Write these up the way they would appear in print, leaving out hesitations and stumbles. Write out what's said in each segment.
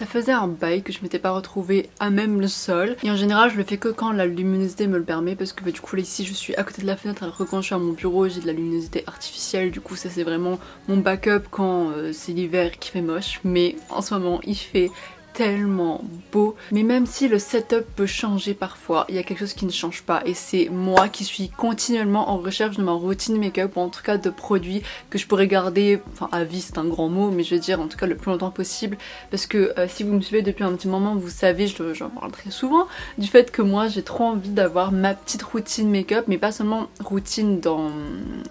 Ça faisait un bail que je m'étais pas retrouvée à même le sol. Et en général je le fais que quand la luminosité me le permet, parce que du coup là ici je suis à côté de la fenêtre, alors que quand je suis à mon bureau j'ai de la luminosité artificielle. Du coup ça c'est vraiment mon backup quand c'est l'hiver qui fait moche. Mais en ce moment il fait tellement beau. Mais même si le setup peut changer parfois, il y a quelque chose qui ne change pas, et c'est moi qui suis continuellement en recherche de ma routine make-up, ou en tout cas de produits que je pourrais garder, enfin à vie c'est un grand mot, mais je veux dire en tout cas le plus longtemps possible, parce que si vous me suivez depuis un petit moment, vous savez, j'en parle très souvent, du fait que moi j'ai trop envie d'avoir ma petite routine make-up, mais pas seulement routine dans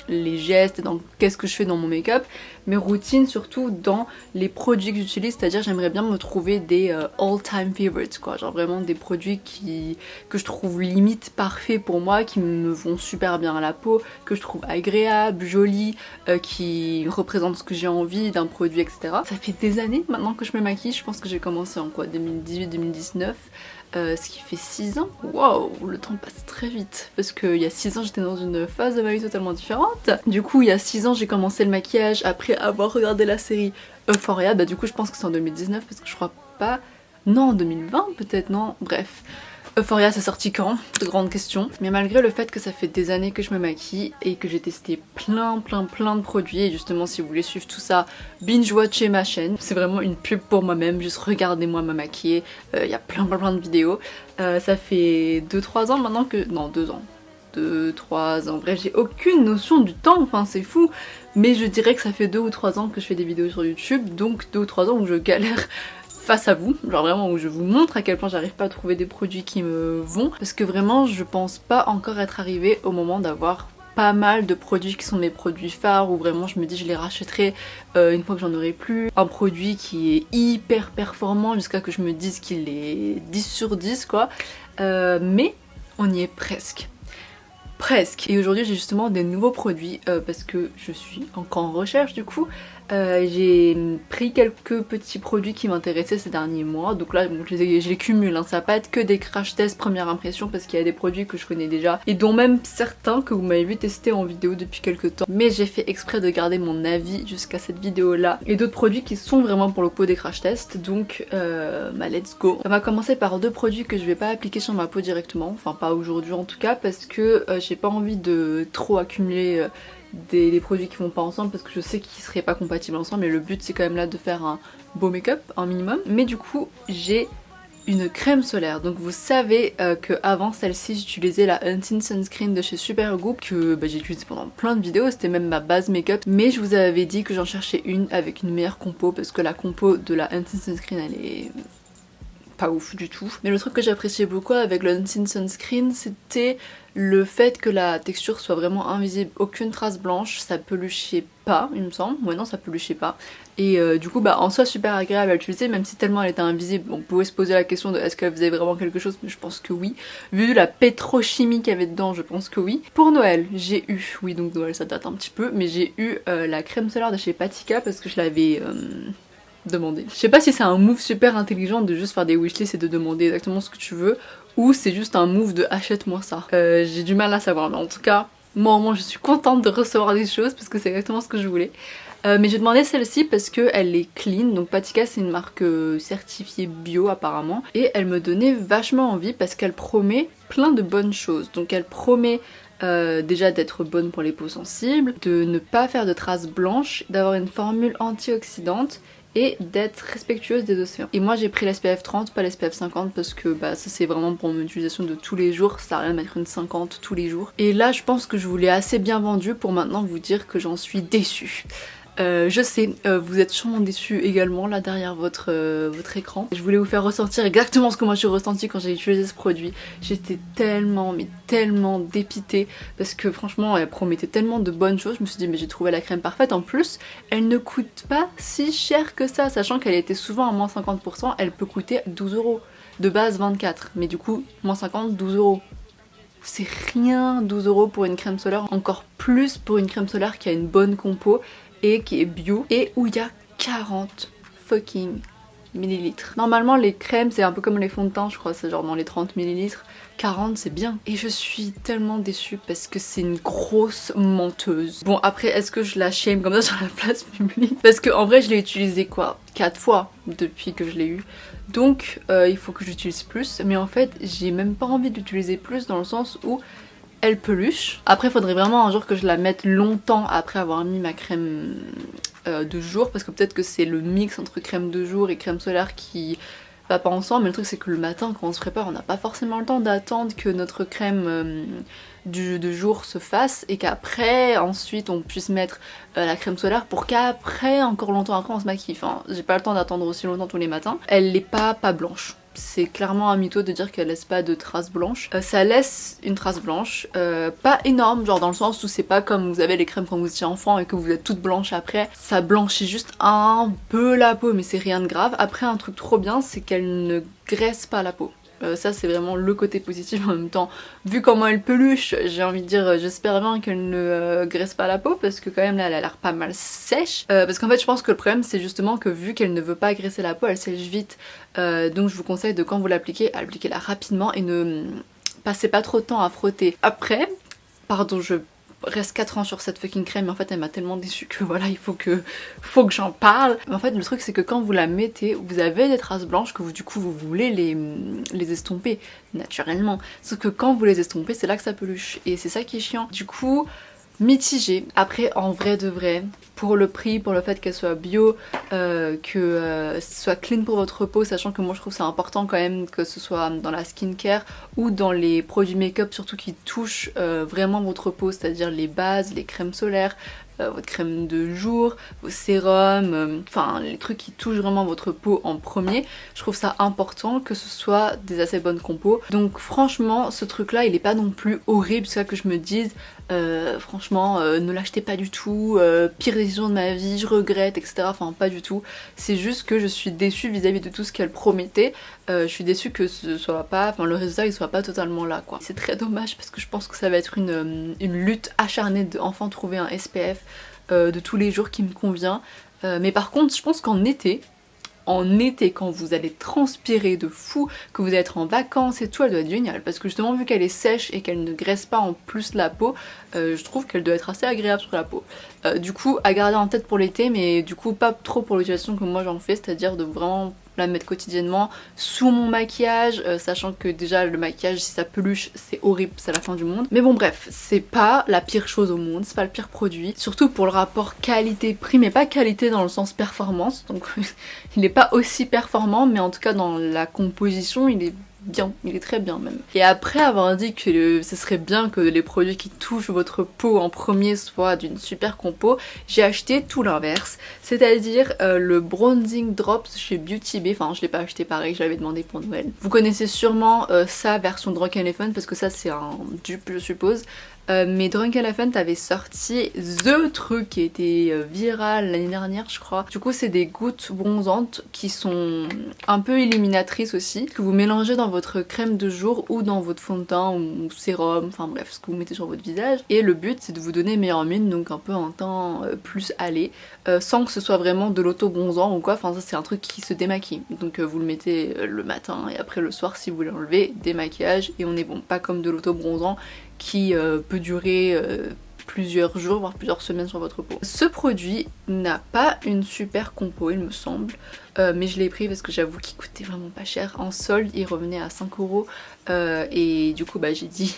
les gestes et dans qu'est-ce que je fais dans mon make-up, mais routine surtout dans les produits que j'utilise, c'est-à-dire j'aimerais bien me trouver des all-time favorites quoi, genre vraiment des produits que je trouve limite parfaits pour moi, qui me vont super bien à la peau, que je trouve agréables, jolis, qui représentent ce que j'ai envie d'un produit, etc. Ça fait des années maintenant que je me maquille, je pense que j'ai commencé en quoi, 2018-2019, ce qui fait 6 ans. Waouh, le temps passe très vite, parce qu'il y a 6 ans j'étais dans une phase de ma vie totalement différente. Du coup il y a 6 ans j'ai commencé le maquillage après avoir regardé la série Euphoria, bah du coup je pense que c'est en 2019 parce que je crois pas... Non, 2020 peut-être, non, bref. Euphoria c'est sorti quand? De grandes questions. Mais malgré le fait que ça fait des années que je me maquille et que j'ai testé plein de produits, et justement si vous voulez suivre tout ça, binge-watchez ma chaîne. C'est vraiment une pub pour moi-même, juste regardez-moi me maquiller, il y a plein de vidéos. Ça fait 2-3 ans maintenant que... Non, 2 ans. 2-3 ans. Bref, j'ai aucune notion du temps, enfin c'est fou. Mais je dirais que ça fait 2 ou 3 ans que je fais des vidéos sur YouTube, donc 2 ou 3 ans où je galère face à vous, genre vraiment où je vous montre à quel point j'arrive pas à trouver des produits qui me vont, parce que vraiment je pense pas encore être arrivée au moment d'avoir pas mal de produits qui sont mes produits phares, où vraiment je me dis je les rachèterai une fois que j'en aurai plus. Un produit qui est hyper performant jusqu'à que je me dise qu'il est 10 sur 10 quoi, mais on y est presque. Et aujourd'hui j'ai justement des nouveaux produits parce que je suis encore en recherche du coup. J'ai pris quelques petits produits qui m'intéressaient ces derniers mois, donc là bon, je les cumule, hein. Ça va pas être que des crash tests première impression, parce qu'il y a des produits que je connais déjà et dont même certains que vous m'avez vu tester en vidéo depuis quelques temps, mais j'ai fait exprès de garder mon avis jusqu'à cette vidéo là, et d'autres produits qui sont vraiment pour le coup des crash tests, donc bah let's go. On va commencer par 2 produits que je vais pas appliquer sur ma peau directement, enfin pas aujourd'hui en tout cas, parce que j'ai pas envie de trop accumuler des produits qui vont pas ensemble, parce que je sais qu'ils seraient pas compatibles ensemble, mais le but c'est quand même là de faire un beau make-up, un minimum. Mais du coup j'ai une crème solaire, donc vous savez que avant celle-ci j'utilisais la Unseen Sunscreen de chez Supergoop, que j'ai utilisée pendant plein de vidéos, c'était même ma base make-up, mais je vous avais dit que j'en cherchais une avec une meilleure compo, parce que la compo de la Unseen Sunscreen elle est pas ouf du tout. Mais le truc que j'appréciais beaucoup avec le Unseen Sunscreen, c'était le fait que la texture soit vraiment invisible, aucune trace blanche, ça peluchait pas il me semble, ouais non ça peluchait pas, et du coup bah en soi super agréable à utiliser, même si tellement elle était invisible. On pouvait se poser la question de est-ce qu'elle faisait vraiment quelque chose, mais je pense que oui, vu la pétrochimie qu'il y avait dedans je pense que oui. Pour Noël j'ai eu, oui donc Noël ça date un petit peu, mais j'ai eu la crème solaire de chez Patika, parce que je l'avais demander. Je sais pas si c'est un move super intelligent de juste faire des wishlists et de demander exactement ce que tu veux, ou c'est juste un move de achète-moi ça. J'ai du mal à savoir, mais en tout cas, moi au moins je suis contente de recevoir des choses parce que c'est exactement ce que je voulais. Mais j'ai demandé celle-ci parce qu'elle est clean, donc Patika c'est une marque certifiée bio apparemment, et elle me donnait vachement envie parce qu'elle promet plein de bonnes choses. Donc elle promet déjà d'être bonne pour les peaux sensibles, de ne pas faire de traces blanches, d'avoir une formule antioxydante, et d'être respectueuse des océans. Et moi j'ai pris l'SPF 30, pas l'SPF 50, parce que bah ça c'est vraiment pour mon utilisation de tous les jours, ça sert à rien de mettre une 50 tous les jours. Et là je pense que je vous l'ai assez bien vendu pour maintenant vous dire que j'en suis déçue. Je sais, vous êtes sûrement déçus également là derrière votre écran. Je voulais vous faire ressentir exactement ce que moi j'ai ressenti quand j'ai utilisé ce produit. J'étais tellement, mais tellement dépitée, parce que franchement elle promettait tellement de bonnes choses. Je me suis dit mais j'ai trouvé la crème parfaite. En plus elle ne coûte pas si cher que ça, sachant qu'elle était souvent à moins 50%, elle peut coûter 12 €. De base 24, mais du coup moins 50, 12 €. C'est rien 12 € pour une crème solaire, encore plus pour une crème solaire qui a une bonne compo et qui est bio, et où il y a 40 fucking ml. Normalement les crèmes c'est un peu comme les fonds de teint, je crois, c'est genre dans les 30 ml. 40 c'est bien. Et je suis tellement déçue parce que c'est une grosse menteuse. Bon après est-ce que je la shame comme ça sur la place publique? Parce que en vrai je l'ai utilisé quoi 4 fois depuis que je l'ai eu. Donc il faut que j'utilise plus. Mais en fait j'ai même pas envie d'utiliser plus dans le sens où elle peluche. Après il faudrait vraiment un jour que je la mette longtemps après avoir mis ma crème de jour. Parce que peut-être que c'est le mix entre crème de jour et crème solaire qui va pas ensemble. Mais le truc c'est que le matin quand on se prépare on n'a pas forcément le temps d'attendre que notre crème de jour se fasse et qu'après ensuite on puisse mettre la crème solaire pour qu'après encore longtemps après on se maquille. Enfin j'ai pas le temps d'attendre aussi longtemps tous les matins. Elle est pas blanche. C'est clairement un mytho de dire qu'elle laisse pas de traces blanches. Ça laisse une trace blanche, pas énorme, genre dans le sens où c'est pas comme vous avez les crèmes quand vous étiez enfant et que vous êtes toute blanche après. Ça blanchit juste un peu la peau mais c'est rien de grave. Après un truc trop bien c'est qu'elle ne graisse pas la peau. Ça c'est vraiment le côté positif. En même temps, vu comment elle peluche, j'ai envie de dire j'espère bien qu'elle ne graisse pas la peau parce que quand même là elle a l'air pas mal sèche. Parce qu'en fait je pense que le problème c'est justement que vu qu'elle ne veut pas graisser la peau elle sèche vite. Donc je vous conseille de quand vous l'appliquez, appliquez-la rapidement et ne passez pas trop de temps à frotter. Après, pardon je reste 4 ans sur cette fucking crème mais en fait elle m'a tellement déçue que voilà il faut que j'en parle. Mais en fait le truc c'est que quand vous la mettez vous avez des traces blanches que vous du coup vous voulez les estomper naturellement. Sauf que quand vous les estompez c'est là que ça peluche et c'est ça qui est chiant. Du coup mitigé. Après en vrai de vrai pour le prix, pour le fait qu'elle soit bio, que ce soit clean pour votre peau, sachant que moi je trouve c'est important quand même que ce soit dans la skincare ou dans les produits make-up surtout qui touchent vraiment votre peau, c'est-à-dire les bases, les crèmes solaires, votre crème de jour, vos sérums, enfin les trucs qui touchent vraiment votre peau en premier. Je trouve ça important que ce soit des assez bonnes compos. Donc franchement ce truc là il est pas non plus horrible, c'est ça que je me dise franchement ne l'achetez pas du tout, pire décision de ma vie, je regrette etc. Enfin pas du tout, c'est juste que je suis déçue vis-à-vis de tout ce qu'elle promettait. Je suis déçue que ce soit pas, enfin le résultat il soit pas totalement là quoi. C'est très dommage parce que je pense que ça va être une lutte acharnée de enfin trouver un SPF de tous les jours qui me convient. Mais par contre je pense qu'en été quand vous allez transpirer de fou, que vous allez être en vacances et tout, elle doit être géniale parce que justement vu qu'elle est sèche et qu'elle ne graisse pas en plus la peau, je trouve qu'elle doit être assez agréable sur la peau. Du coup à garder en tête pour l'été mais du coup pas trop pour l'utilisation que moi j'en fais, c'est-à-dire de vraiment la mettre quotidiennement sous mon maquillage, sachant que déjà le maquillage si ça peluche c'est horrible, c'est la fin du monde. Mais bon bref, c'est pas la pire chose au monde, c'est pas le pire produit, surtout pour le rapport qualité-prix, mais pas qualité dans le sens performance, donc il est pas aussi performant mais en tout cas dans la composition il est bien, il est très bien même. Et après avoir dit que ce serait bien que les produits qui touchent votre peau en premier soient d'une super compo, j'ai acheté tout l'inverse, c'est-à-dire le Bronzing Drops chez Beauty Bay. Enfin je l'ai pas acheté pareil, je l'avais demandé pour Noël. Vous connaissez sûrement sa version Drunk Elephant parce que ça c'est un dupe je suppose. Mais Drunk Elephant avait sorti THE truc qui était viral l'année dernière je crois. Du coup c'est des gouttes bronzantes qui sont un peu illuminatrices aussi, que vous mélangez dans votre crème de jour ou dans votre fond de teint ou sérum, enfin bref ce que vous mettez sur votre visage. Et le but c'est de vous donner meilleure mine, donc un peu un teint plus allé, sans que ce soit vraiment de l'auto-bronzant ou quoi, enfin ça c'est un truc qui se démaquille. Donc vous le mettez le matin et après le soir si vous voulez enlever, démaquillage et on est bon. Pas comme de l'auto-bronzant qui peut durer plusieurs jours voire plusieurs semaines sur votre peau. Ce produit n'a pas une super compo il me semble, mais je l'ai pris parce que j'avoue qu'il coûtait vraiment pas cher. En solde il revenait à 5 € et du coup bah j'ai dit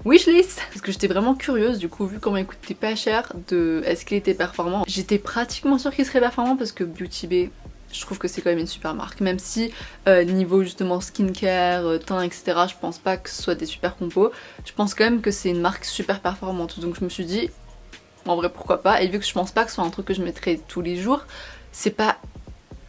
wishlist parce que j'étais vraiment curieuse du coup vu comment il coûtait pas cher de est-ce qu'il était performant. J'étais pratiquement sûre qu'il serait performant parce que Beauty Bay je trouve que c'est quand même une super marque, même si niveau justement skincare, teint etc je pense pas que ce soit des super compos, je pense quand même que c'est une marque super performante, donc je me suis dit en vrai pourquoi pas. Et vu que je pense pas que ce soit un truc que je mettrais tous les jours, c'est pas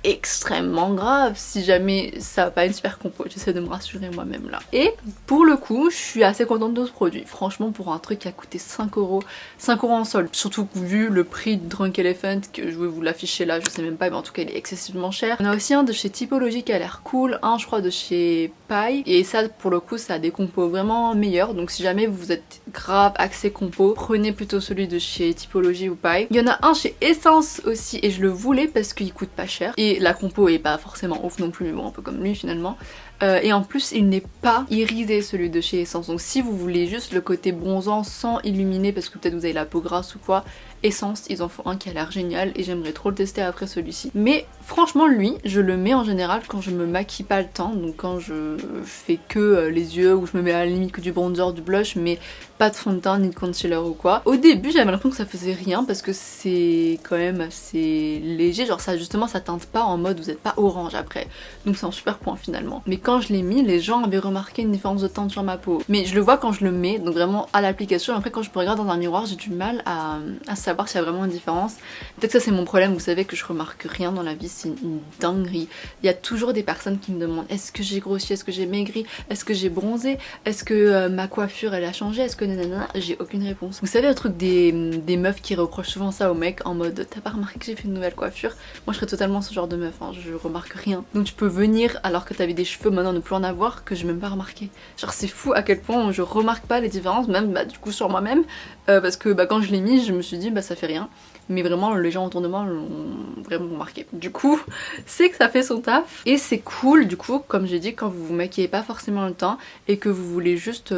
extrêmement grave si jamais ça va pas une super compo, j'essaie de me rassurer moi-même là. Et pour le coup je suis assez contente de ce produit, franchement pour un truc qui a coûté 5 €, 5 € en solde, surtout vu le prix de Drunk Elephant que je vais vous l'afficher là, je sais même pas mais en tout cas il est excessivement cher. On a aussi un de chez Typologie qui a l'air cool, un je crois de chez Paille, et ça pour le coup ça a des compos vraiment meilleurs, donc si jamais vous êtes grave axé compo, prenez plutôt celui de chez Typologie ou Paille. Il y en a un chez Essence aussi et je le voulais parce qu'il coûte pas cher et et la compo est pas forcément ouf non plus, mais bon, un peu comme lui finalement. Et en plus il n'est pas irisé celui de chez Essence, donc si vous voulez juste le côté bronzant sans illuminer parce que peut-être vous avez la peau grasse ou quoi, Essence ils en font un qui a l'air génial et j'aimerais trop le tester après celui-ci. Mais franchement lui je le mets en général quand je me maquille pas le temps, donc quand je fais que les yeux ou je me mets à la limite que du bronzer, du blush, mais pas de fond de teint ni de concealer ou quoi. Au début j'avais l'impression que ça faisait rien parce que c'est quand même assez léger, genre ça justement ça teinte pas en mode vous êtes pas orange après, donc c'est un super point finalement. Mais quand je l'ai mis, les gens avaient remarqué une différence de teinte sur ma peau. Mais je le vois quand je le mets, donc vraiment à l'application. Après quand je me regarde dans un miroir, j'ai du mal à savoir s'il y a vraiment une différence. Peut-être que ça c'est mon problème, vous savez que je remarque rien dans la vie, c'est une dinguerie. Il y a toujours des personnes qui me demandent est-ce que j'ai grossi, est-ce que j'ai maigri, est-ce que j'ai bronzé, est-ce que ma coiffure elle a changé, est-ce que nanana, j'ai aucune réponse. Vous savez le truc des meufs qui reprochent souvent ça aux mecs en mode t'as pas remarqué que j'ai fait une nouvelle coiffure? Moi je serais totalement ce genre de meuf, hein, je remarque rien. Donc tu peux venir alors que t'avais des cheveux maintenant ne plus en avoir que j'ai même pas remarqué. Genre c'est fou à quel point je remarque pas les différences, même du coup sur moi-même, parce que quand je l'ai mis je me suis dit ça fait rien. Mais vraiment les gens autour de moi l'ont vraiment remarqué. Du coup c'est que ça fait son taf et c'est cool du coup comme j'ai dit quand vous vous maquillez pas forcément le temps et que vous voulez juste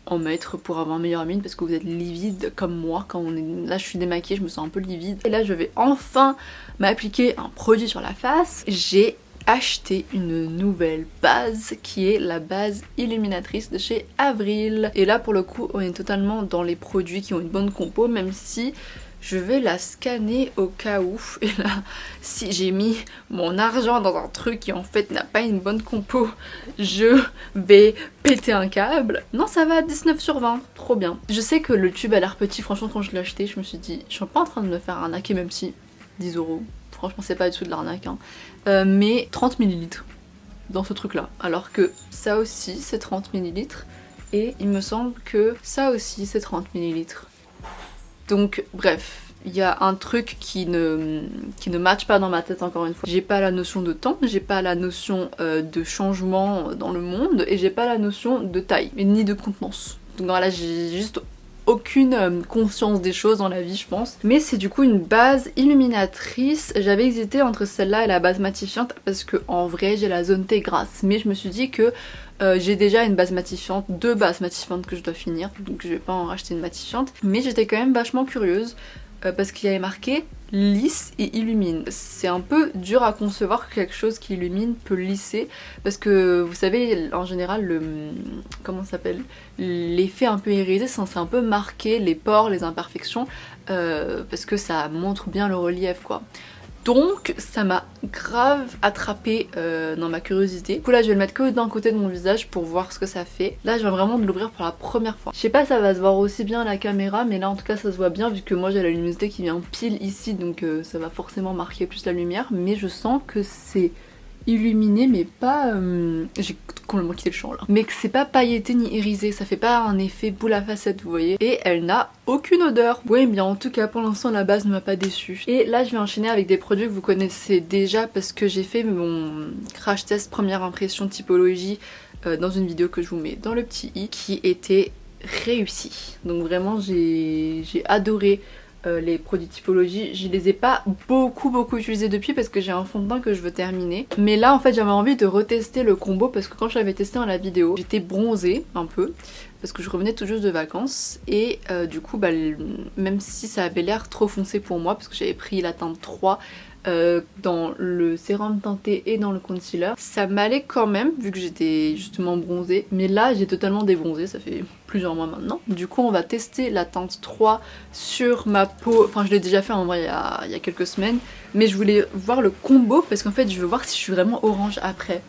en mettre pour avoir une meilleure mine parce que vous êtes livide comme moi quand on est... Là je suis démaquillée, je me sens un peu livide et là je vais enfin m'appliquer un produit sur la face. J'ai acheté une nouvelle base qui est la base illuminatrice de chez Avril. Et là pour le coup on est totalement dans les produits qui ont une bonne compo, même si je vais la scanner au cas où. Et là si j'ai mis mon argent dans un truc qui en fait n'a pas une bonne compo, je vais péter un câble. Non ça va, 19 sur 20, trop bien. Je sais que le tube a l'air petit, franchement quand je l'ai acheté je me suis dit je suis pas en train de me faire arnaquer, même si 10 €. Franchement c'est pas du tout de l'arnaque hein. Mais 30 ml dans ce truc là, alors que ça aussi c'est 30 ml et il me semble que ça aussi c'est 30 ml. Donc bref, il y a un truc qui ne matche pas dans ma tête encore une fois. J'ai pas la notion de temps, j'ai pas la notion de changement dans le monde et j'ai pas la notion de taille, ni de contenance. Donc voilà, j'ai juste aucune conscience des choses dans la vie je pense. Mais c'est du coup une base illuminatrice. J'avais hésité entre celle-là et la base matifiante parce que en vrai j'ai la zone T grasse, mais je me suis dit que j'ai déjà une base matifiante, 2 bases matifiantes que je dois finir, donc je vais pas en racheter une matifiante. Mais j'étais quand même vachement curieuse parce qu'il y avait marqué lisse et illumine. C'est un peu dur à concevoir que quelque chose qui illumine peut lisser parce que vous savez en général comment ça s'appelle, l'effet un peu irisé c'est un peu marquer les pores, les imperfections parce que ça montre bien le relief quoi. Donc ça m'a grave attrapée dans ma curiosité. Du coup là je vais le mettre que d'un côté de mon visage pour voir ce que ça fait. Là je viens vraiment de l'ouvrir pour la première fois. Je sais pas si ça va se voir aussi bien à la caméra, mais là en tout cas ça se voit bien vu que moi j'ai la luminosité qui vient pile ici, donc ça va forcément marquer plus la lumière. Mais je sens que c'est illuminé mais pas... j'ai complètement quitté le champ là. Mais que c'est pas pailleté ni irisé, ça fait pas un effet boule à facettes vous voyez. Et elle n'a aucune odeur. Oui bien en tout cas pour l'instant la base ne m'a pas déçue. Et là je vais enchaîner avec des produits que vous connaissez déjà parce que j'ai fait mon crash test première impression typologie dans une vidéo que je vous mets dans le petit i qui était réussi. Donc vraiment j'ai adoré les produits typologie. Je les ai pas beaucoup utilisés depuis parce que j'ai un fond de teint que je veux terminer. Mais là en fait j'avais envie de retester le combo parce que quand je l'avais testé dans la vidéo j'étais bronzée un peu parce que je revenais tout juste de vacances et du coup même si ça avait l'air trop foncé pour moi parce que j'avais pris la teinte 3 dans le sérum teinté et dans le concealer, ça m'allait quand même vu que j'étais justement bronzée, mais là j'ai totalement débronzé, ça fait plusieurs mois maintenant. Du coup on va tester la teinte 3 sur ma peau, enfin je l'ai déjà fait en vrai il y a quelques semaines, mais je voulais voir le combo parce qu'en fait je veux voir si je suis vraiment orange après.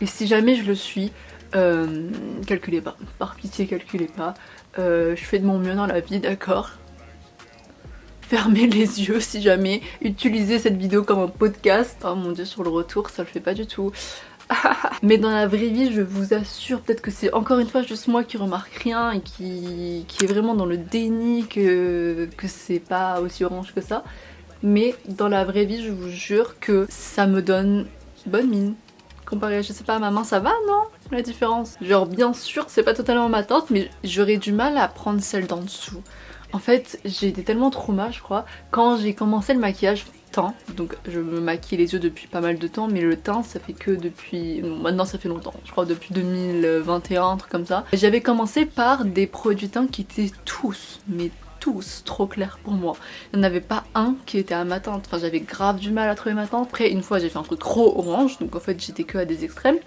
Et si jamais je le suis, calculez pas, par pitié calculez pas, je fais de mon mieux dans la vie, d'accord? Fermez les yeux si jamais, utilisez cette vidéo comme un podcast. Oh mon dieu, sur le retour ça le fait pas du tout. Mais dans la vraie vie je vous assure, peut-être que c'est encore une fois juste moi qui remarque rien et qui est vraiment dans le déni que c'est pas aussi orange que ça. Mais dans la vraie vie je vous jure que ça me donne bonne mine. Comparé à je sais pas à ma main, ça va non la différence? Genre bien sûr c'est pas totalement ma teinte mais j'aurais du mal à prendre celle d'en dessous. En fait j'ai été tellement trauma je crois quand j'ai commencé le maquillage, teint, donc je me maquille les yeux depuis pas mal de temps, mais le teint ça fait que depuis... Non, maintenant ça fait longtemps, je crois depuis 2021, un truc comme ça. J'avais commencé par des produits teints qui étaient mais tous trop clairs pour moi. Il n'y en avait pas un qui était à ma teinte, enfin j'avais grave du mal à trouver ma teinte. Après une fois j'ai fait un truc trop orange, donc en fait j'étais que à des extrêmes.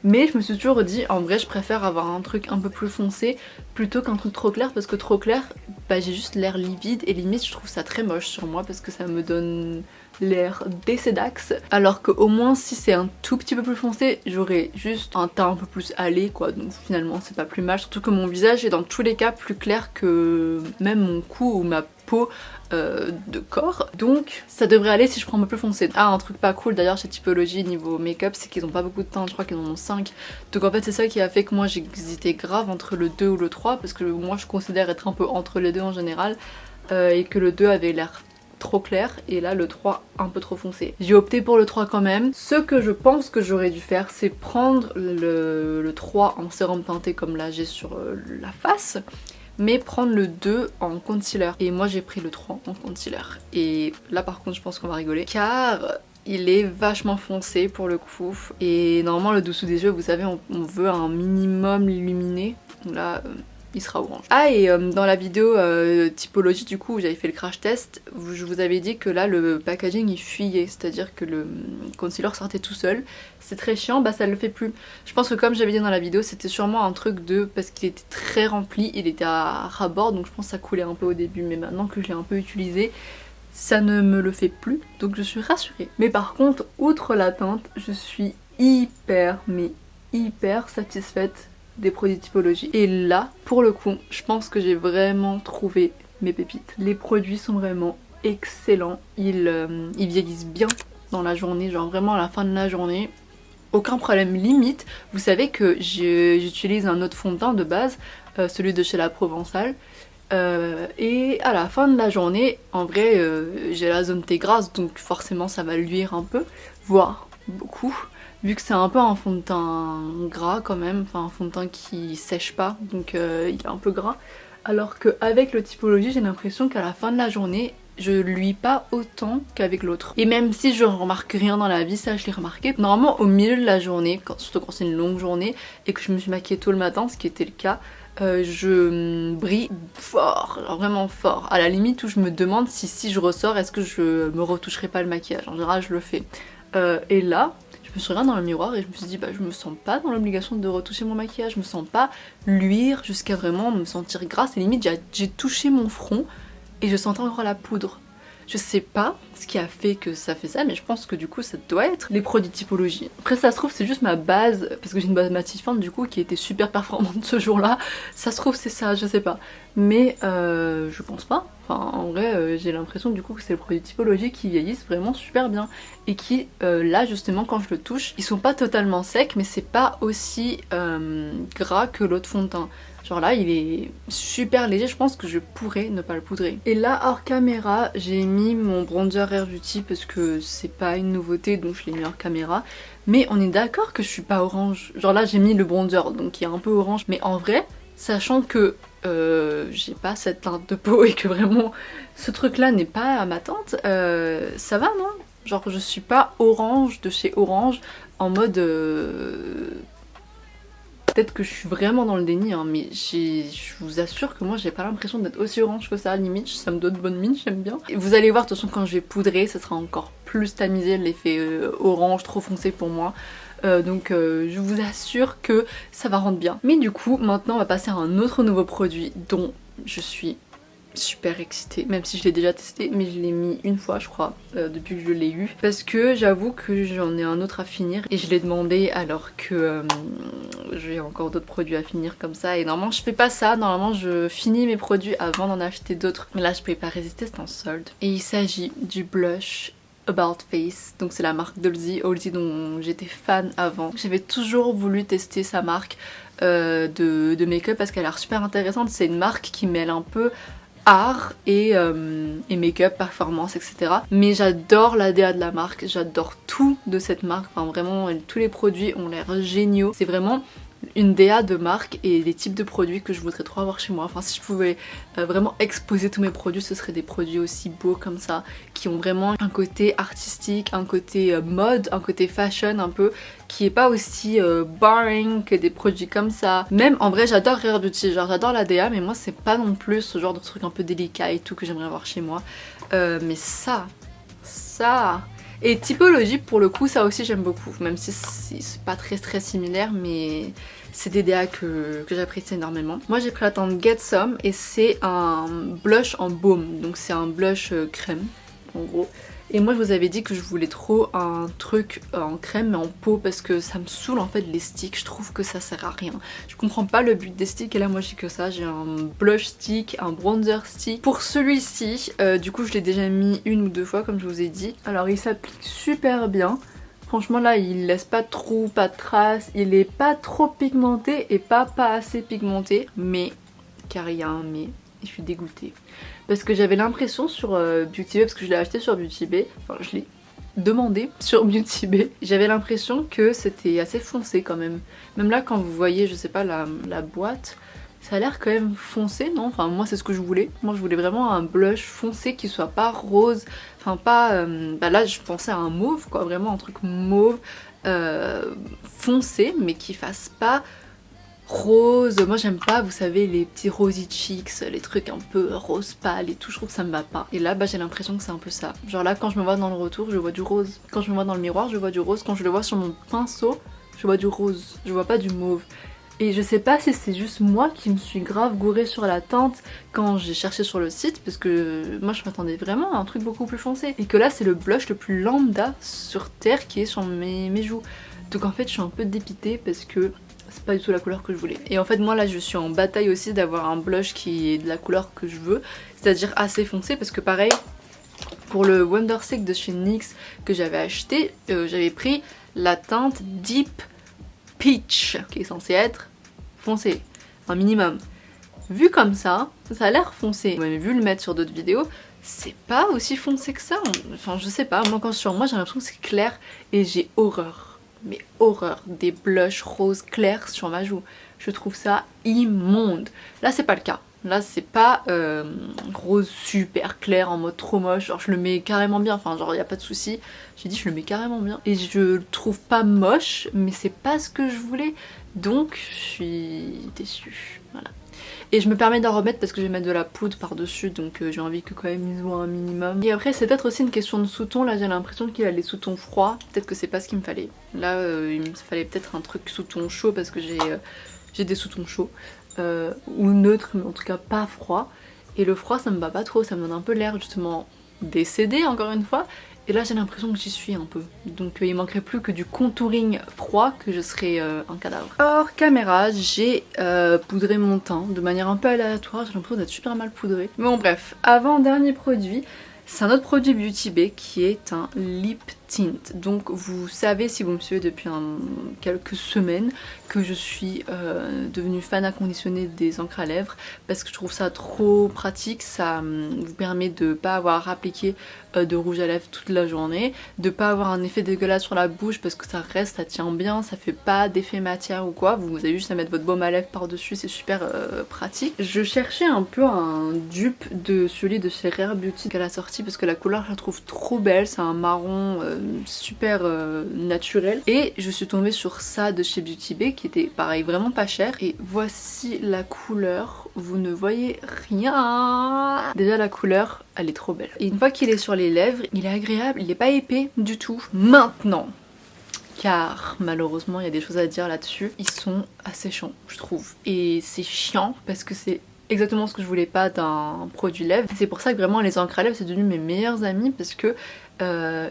Mais je me suis toujours dit, en vrai je préfère avoir un truc un peu plus foncé plutôt qu'un truc trop clair, parce que trop clair, bah j'ai juste l'air livide et limite je trouve ça très moche sur moi parce que ça me donne l'air décédax. Alors qu'au moins si c'est un tout petit peu plus foncé, j'aurais juste un teint un peu plus allé quoi, donc finalement c'est pas plus mal. Surtout que mon visage est dans tous les cas plus clair que même mon cou ou ma peau de corps, donc ça devrait aller si je prends un peu plus foncé. Ah, un truc pas cool d'ailleurs chez Typologie niveau make-up, c'est qu'ils ont pas beaucoup de teintes, je crois qu'ils en ont 5, donc en fait c'est ça qui a fait que moi j'hésitais grave entre le 2 ou le 3, parce que moi je considère être un peu entre les deux en général, et que le 2 avait l'air trop clair et là le 3 un peu trop foncé. J'ai opté pour le 3 quand même. Ce que je pense que j'aurais dû faire, c'est prendre le 3 en sérum teinté comme là j'ai sur la face, mais prendre le 2 en concealer. Et moi j'ai pris le 3 en concealer. Et là par contre je pense qu'on va rigoler, car il est vachement foncé pour le coup. Et normalement le dessous des yeux, vous savez, on veut un minimum illuminé. Là il sera orange. Ah, et dans la vidéo Typologie du coup où j'avais fait le crash test, je vous avais dit que là le packaging il fuyait, c'est-à-dire que le concealer sortait tout seul. C'est très chiant, bah ça le fait plus. Je pense que comme j'avais dit dans la vidéo, c'était sûrement un truc de... parce qu'il était très rempli, il était à ras-bord, donc je pense que ça coulait un peu au début, mais maintenant que je l'ai un peu utilisé, ça ne me le fait plus, donc je suis rassurée. Mais par contre, outre la teinte, je suis hyper satisfaite des produits Typologie. Et là, pour le coup, je pense que j'ai vraiment trouvé mes pépites. Les produits sont vraiment excellents, ils vieillissent bien dans la journée, genre vraiment à la fin de la journée, aucun problème. Limite, vous savez que j'utilise un autre fond de teint de base, celui de chez La Provençale, et à la fin de la journée, en vrai, j'ai la zone T grasse, donc forcément ça va luire un peu, voire beaucoup. Vu que c'est un peu un fond de teint gras quand même, enfin un fond de teint qui sèche pas, donc il est un peu gras. Alors qu'avec le Typologie, j'ai l'impression qu'à la fin de la journée, je luis pas autant qu'avec l'autre. Et même si je remarque rien dans la vie, ça je l'ai remarqué. Normalement au milieu de la journée, surtout quand c'est une longue journée et que je me suis maquillée tôt le matin, ce qui était le cas, je brille fort, alors vraiment fort. À la limite où je me demande si je ressors, est-ce que je me retoucherai pas le maquillage. En général je le fais. Et là, je me suis regardée dans le miroir et je me suis dit bah je me sens pas dans l'obligation de retoucher mon maquillage, je me sens pas luire jusqu'à vraiment me sentir grasse, et limite j'ai touché mon front et je sentais encore la poudre. Je sais pas ce qui a fait que ça fait ça, mais je pense que du coup ça doit être les produits Typologie. Après ça se trouve c'est juste ma base, parce que j'ai une base matifante du coup qui était super performante ce jour-là. Ça se trouve c'est ça, je sais pas. Mais je pense pas. Enfin en vrai j'ai l'impression du coup que c'est le produit Typologie qui vieillissent vraiment super bien. Et qui là justement quand je le touche, ils sont pas totalement secs, mais c'est pas aussi gras que l'autre fond de teint. Genre là il est super léger, je pense que je pourrais ne pas le poudrer. Et là hors caméra j'ai mis mon bronzer Rare Beauty parce que c'est pas une nouveauté, donc je l'ai mis hors caméra. Mais on est d'accord que je suis pas orange. Genre là j'ai mis le bronzer donc il est un peu orange, mais en vrai, sachant que j'ai pas cette teinte de peau et que vraiment ce truc là n'est pas à ma teinte, ça va non? Genre je suis pas orange de chez Orange en mode... Peut-être que je suis vraiment dans le déni, hein, mais je vous assure que moi j'ai pas l'impression d'être aussi orange que ça, limite ça me donne bonne mine, j'aime bien. Et vous allez voir de toute façon quand je vais poudrer, ça sera encore plus tamisé, l'effet orange trop foncé pour moi. Donc je vous assure que ça va rendre bien. Mais du coup maintenant on va passer à un autre nouveau produit dont je suis super excitée, même si je l'ai déjà testé, mais je l'ai mis une fois je crois depuis que je l'ai eu, parce que j'avoue que j'en ai un autre à finir et je l'ai demandé alors que j'ai encore d'autres produits à finir comme ça, et normalement je fais pas ça, normalement je finis mes produits avant d'en acheter d'autres, mais là je pouvais pas résister, c'est en solde. Et il s'agit du blush About Face, donc c'est la marque d'Halsey dont j'étais fan avant. J'avais toujours voulu tester sa marque de make-up parce qu'elle a l'air super intéressante. C'est une marque qui mêle un peu art et make-up, performance, etc. Mais j'adore l'ADA de la marque, j'adore tout de cette marque, enfin vraiment tous les produits ont l'air géniaux. C'est vraiment une DA de marque et les types de produits que je voudrais trop avoir chez moi. Enfin si je pouvais vraiment exposer tous mes produits, ce seraient des produits aussi beaux comme ça, qui ont vraiment un côté artistique, un côté mode, un côté fashion un peu, qui est pas aussi boring que des produits comme ça. Même en vrai j'adore Rare Beauty, genre j'adore la DA, mais moi c'est pas non plus ce genre de truc un peu délicat et tout que j'aimerais avoir chez moi. Mais ça... Et Typologie pour le coup ça aussi j'aime beaucoup, même si c'est pas très similaire, mais c'est des DA que j'apprécie énormément. Moi j'ai pris la teinte Get Some et c'est un blush en baume, donc c'est un blush crème en gros. Et moi je vous avais dit que je voulais trop un truc en crème mais en peau parce que ça me saoule en fait les sticks, je trouve que ça sert à rien. Je comprends pas le but des sticks et là moi j'ai que ça, j'ai un blush stick, un bronzer stick. Pour celui-ci, du coup je l'ai déjà mis 1 ou 2 fois comme je vous ai dit. Alors il s'applique super bien. Franchement là il laisse pas de trous, pas de traces, il est pas trop pigmenté et pas assez pigmenté, mais car il y a un mais, et je suis dégoûtée. Parce que j'avais l'impression sur Beauty Bay, parce que je l'ai acheté sur Beauty Bay, enfin je l'ai demandé sur Beauty Bay, j'avais l'impression que c'était assez foncé quand même. Même là quand vous voyez, je sais pas, la boîte, ça a l'air quand même foncé, non? Enfin moi c'est ce que je voulais. Moi je voulais vraiment un blush foncé qui soit pas rose, enfin pas... bah là je pensais à un mauve quoi, vraiment un truc mauve foncé mais qui fasse pas... rose, moi j'aime pas, vous savez, les petits rosy cheeks, les trucs un peu rose pâle et tout, je trouve que ça me va pas. Et là bah j'ai l'impression que c'est un peu ça. Genre là quand je me vois dans le retour je vois du rose, quand je me vois dans le miroir je vois du rose, quand je le vois sur mon pinceau je vois du rose, je vois pas du mauve. Et je sais pas si c'est juste moi qui me suis grave gourée sur la teinte quand j'ai cherché sur le site, parce que moi je m'attendais vraiment à un truc beaucoup plus foncé. Et que là c'est le blush le plus lambda sur terre qui est sur mes joues. Donc en fait je suis un peu dépitée parce que c'est pas du tout la couleur que je voulais. Et en fait moi là je suis en bataille aussi d'avoir un blush qui est de la couleur que je veux, c'est-à-dire assez foncé, parce que pareil pour le Wonderstick de chez NYX que j'avais acheté, j'avais pris la teinte Deep Peach qui est censée être foncé, un minimum. Vu comme ça a l'air foncé. Vous m'avez vu le mettre sur d'autres vidéos, c'est pas aussi foncé que ça. Enfin je sais pas, moi quand sur moi j'ai l'impression que c'est clair et j'ai horreur, mais horreur des blushs rose clairs sur ma joue. Je trouve ça immonde. Là c'est pas le cas. Là c'est pas rose super clair en mode trop moche, genre je le mets carrément bien, enfin genre y a pas de souci. J'ai dit je le mets carrément bien et je le trouve pas moche, mais c'est pas ce que je voulais, donc je suis déçue, voilà. Et je me permets d'en remettre parce que je vais mettre de la poudre par dessus, donc j'ai envie que quand même ils voient un minimum. Et après c'est peut-être aussi une question de sous-ton, là j'ai l'impression qu'il a les sous-tons froids, peut-être que c'est pas ce qu'il me fallait. Là il me fallait peut-être un truc sous-ton chaud parce que j'ai des sous-tons chauds. Ou neutre mais en tout cas pas froid, et le froid ça me va pas trop, ça me donne un peu l'air justement décédé encore une fois, et là j'ai l'impression que j'y suis un peu, donc il manquerait plus que du contouring froid que je serais un cadavre. Hors caméra j'ai poudré mon teint de manière un peu aléatoire, j'ai l'impression d'être super mal poudré, mais bon bref. Avant dernier produit, c'est un autre produit Beauty Bay qui est un lip tint. Donc vous savez si vous me suivez depuis quelques semaines que je suis devenue fan inconditionnée des encres à lèvres parce que je trouve ça trop pratique. Ça vous permet de pas avoir à appliquer de rouge à lèvres toute la journée, de pas avoir un effet dégueulasse sur la bouche parce que ça reste, ça tient bien, ça fait pas d'effet matière ou quoi. Vous avez juste à mettre votre baume à lèvres par dessus, c'est super pratique. Je cherchais un peu un dupe de celui de chez Rare Beauty qu'elle a sorti parce que la couleur je la trouve trop belle, c'est un marron super naturel, et je suis tombée sur ça de chez Beauty Bay qui était pareil vraiment pas cher, et voici la couleur, vous ne voyez rien. Déjà la couleur elle est trop belle, et une fois qu'il est sur les lèvres il est agréable, il est pas épais du tout. Maintenant, car malheureusement il y a des choses à dire là-dessus, ils sont assez chiants je trouve, et c'est chiant parce que c'est exactement ce que je voulais pas d'un produit lèvres. C'est pour ça que vraiment les encres à lèvres c'est devenu mes meilleurs amis, parce que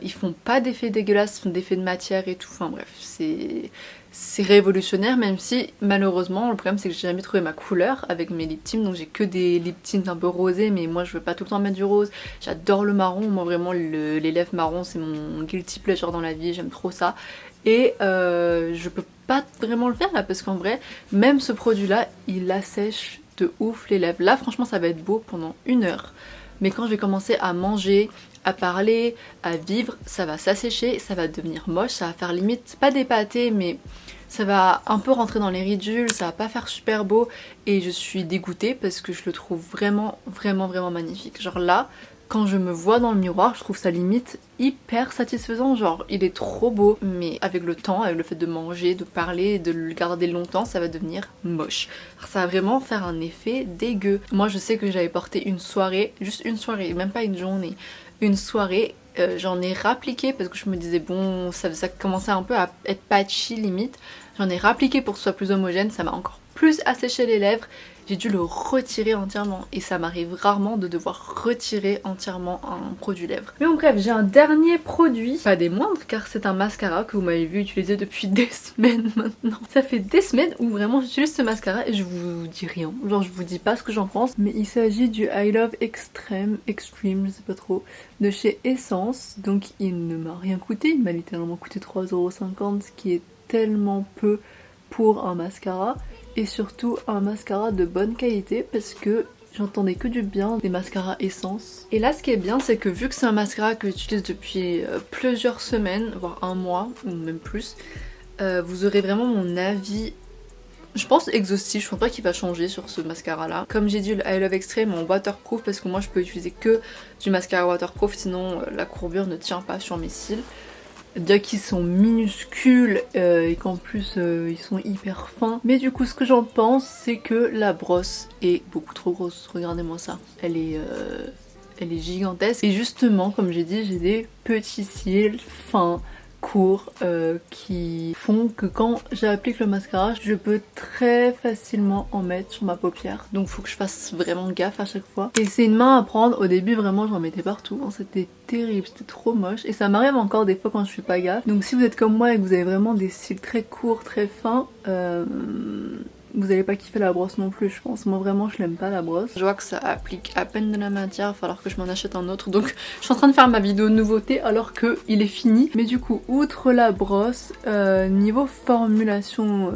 ils font pas d'effets dégueulasses, ils font d'effets de matière et tout, enfin bref, c'est révolutionnaire, même si malheureusement le problème c'est que j'ai jamais trouvé ma couleur avec mes lip tints, donc j'ai que des lip tints un peu rosés, mais moi je veux pas tout le temps mettre du rose, j'adore le marron, moi vraiment les lèvres marron c'est mon guilty pleasure dans la vie, j'aime trop ça, et je peux pas vraiment le faire là parce qu'en vrai même ce produit là il assèche de ouf les lèvres. Là franchement ça va être beau pendant 1 heure, mais quand je vais commencer à manger, à parler, à vivre, ça va s'assécher, ça va devenir moche, ça va faire limite pas des pâtés mais ça va un peu rentrer dans les ridules, ça va pas faire super beau et je suis dégoûtée parce que je le trouve vraiment magnifique. Genre là, quand je me vois dans le miroir, je trouve ça limite hyper satisfaisant, genre il est trop beau, mais avec le temps, avec le fait de manger, de parler, de le garder longtemps, ça va devenir moche. Alors, ça va vraiment faire un effet dégueu. Moi je sais que j'avais porté une soirée, juste une soirée, même pas une journée, une soirée, j'en ai rappliqué parce que je me disais bon, ça commençait un peu à être patchy limite, j'en ai rappliqué pour que ce soit plus homogène, ça m'a encore plus asséché les lèvres. J'ai dû le retirer entièrement et ça m'arrive rarement de devoir retirer entièrement un produit lèvres. Mais bon bref, j'ai un dernier produit, pas des moindres car c'est un mascara que vous m'avez vu utiliser depuis des semaines maintenant. Ça fait des semaines où vraiment j'utilise ce mascara et je vous dis rien, genre je vous dis pas ce que j'en pense. Mais il s'agit du I Love Extreme, je sais pas trop, de chez Essence. Donc il ne m'a rien coûté, il m'a littéralement coûté 3,50 €, ce qui est tellement peu pour un mascara. Et surtout un mascara de bonne qualité parce que j'entendais que du bien des mascaras Essence. Et là ce qui est bien c'est que vu que c'est un mascara que j'utilise depuis plusieurs semaines, voire un mois ou même plus, vous aurez vraiment mon avis, je pense exhaustif, je pense pas qu'il va changer sur ce mascara là. Comme j'ai dit, le I Love Extreme en waterproof parce que moi je peux utiliser que du mascara waterproof sinon la courbure ne tient pas sur mes cils. Déjà qu'ils sont minuscules et qu'en plus ils sont hyper fins. Mais du coup ce que j'en pense c'est que la brosse est beaucoup trop grosse. Regardez-moi ça. Elle est gigantesque. Et justement comme j'ai dit j'ai des petits cils fins, courts, qui font que quand j'applique le mascara je peux très facilement en mettre sur ma paupière, donc faut que je fasse vraiment gaffe à chaque fois. Et c'est une main à prendre, au début vraiment j'en mettais partout, hein. C'était terrible, c'était trop moche et ça m'arrive encore des fois quand je fais pas gaffe. Donc si vous êtes comme moi et que vous avez vraiment des cils très courts, très fins, vous allez pas kiffer la brosse non plus je pense. Moi vraiment je l'aime pas la brosse. Je vois que ça applique à peine de la matière, il va falloir que je m'en achète un autre. Donc je suis en train de faire ma vidéo nouveauté alors que il est fini. Mais du coup outre la brosse, niveau formulation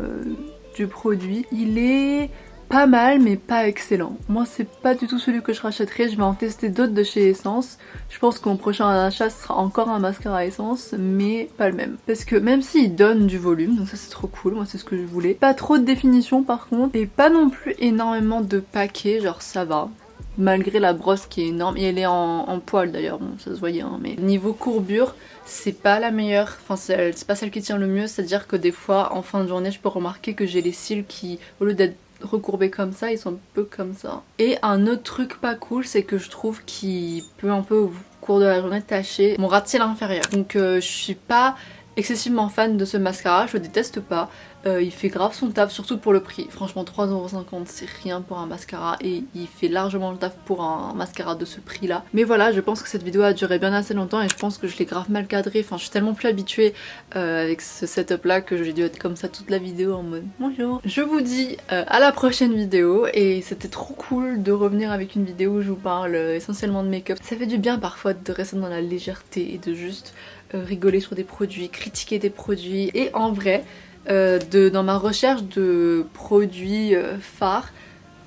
du produit, il est pas mal mais pas excellent. Moi c'est pas du tout celui que je rachèterai, je vais en tester d'autres de chez Essence. Je pense que mon prochain achat sera encore un mascara Essence mais pas le même. Parce que même s'il donne du volume, donc ça c'est trop cool, moi c'est ce que je voulais. Pas trop de définition par contre et pas non plus énormément de paquets, genre ça va. Malgré la brosse qui est énorme, et elle est en poil d'ailleurs, bon ça se voyait hein, mais niveau courbure c'est pas la meilleure, enfin c'est pas celle qui tient le mieux, c'est à dire que des fois en fin de journée je peux remarquer que j'ai les cils qui au lieu d'être recourbés comme ça, ils sont un peu comme ça. Et un autre truc pas cool c'est que je trouve qu'il peut un peu au cours de la journée tacher mon ras de cils inférieur. Donc je suis pas excessivement fan de ce mascara, je le déteste pas. Il fait grave son taf, surtout pour le prix. Franchement 3,50 € c'est rien pour un mascara et il fait largement le taf pour un mascara de ce prix là. Mais voilà, je pense que cette vidéo a duré bien assez longtemps et je pense que je l'ai grave mal cadré. Enfin je suis tellement plus habituée avec ce setup là que j'ai dû être comme ça toute la vidéo en mode bonjour. Je vous dis à la prochaine vidéo et c'était trop cool de revenir avec une vidéo où je vous parle essentiellement de make-up. Ça fait du bien parfois de rester dans la légèreté et de juste rigoler sur des produits, critiquer des produits. Et en vrai dans ma recherche de produits phares,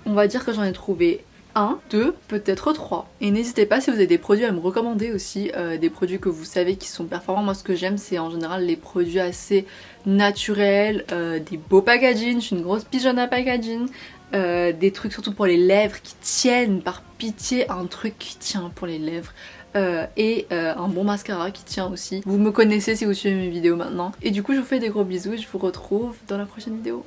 on va dire que j'en ai trouvé 1, 2, peut-être 3. Et n'hésitez pas si vous avez des produits à me recommander aussi, des produits que vous savez qui sont performants. Moi ce que j'aime c'est en général les produits assez naturels, des beaux packaging, je suis une grosse pigeonne à packaging. Des trucs surtout pour les lèvres qui tiennent, par pitié un truc qui tient pour les lèvres. Et un bon mascara qui tient aussi. Vous me connaissez si vous suivez mes vidéos maintenant. Et du coup je vous fais des gros bisous et je vous retrouve dans la prochaine vidéo.